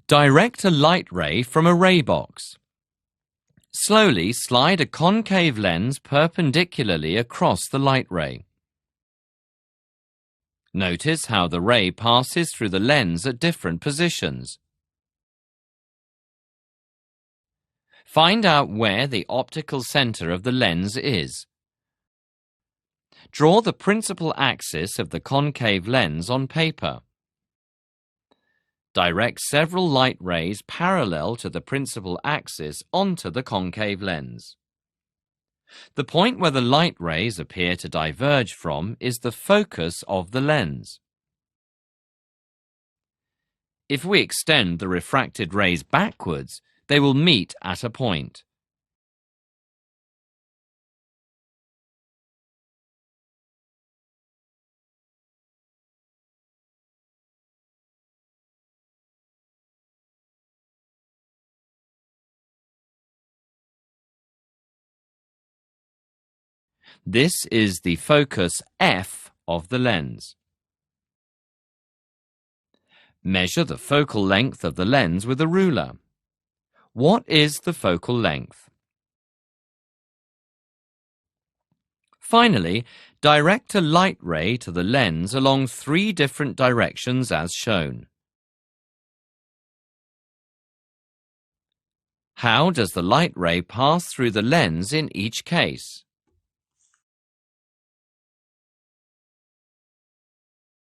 Direct a light ray from a ray box. Slowly slide a concave lens perpendicularly across the light ray. Notice how the ray passes through the lens at different positions. Find out where the optical center of the lens is. Draw the principal axis of the concave lens on paper. Direct several light rays parallel to the principal axis onto the concave lens. The point where the light rays appear to diverge from is the focus of the lens. If we extend the refracted rays backwards, they will meet at a point. This is the focus F of the lens. Measure the focal length of the lens with a ruler. What is the focal length? Finally, direct a light ray to the lens along 3 different directions as shown. How does the light ray pass through the lens in each case?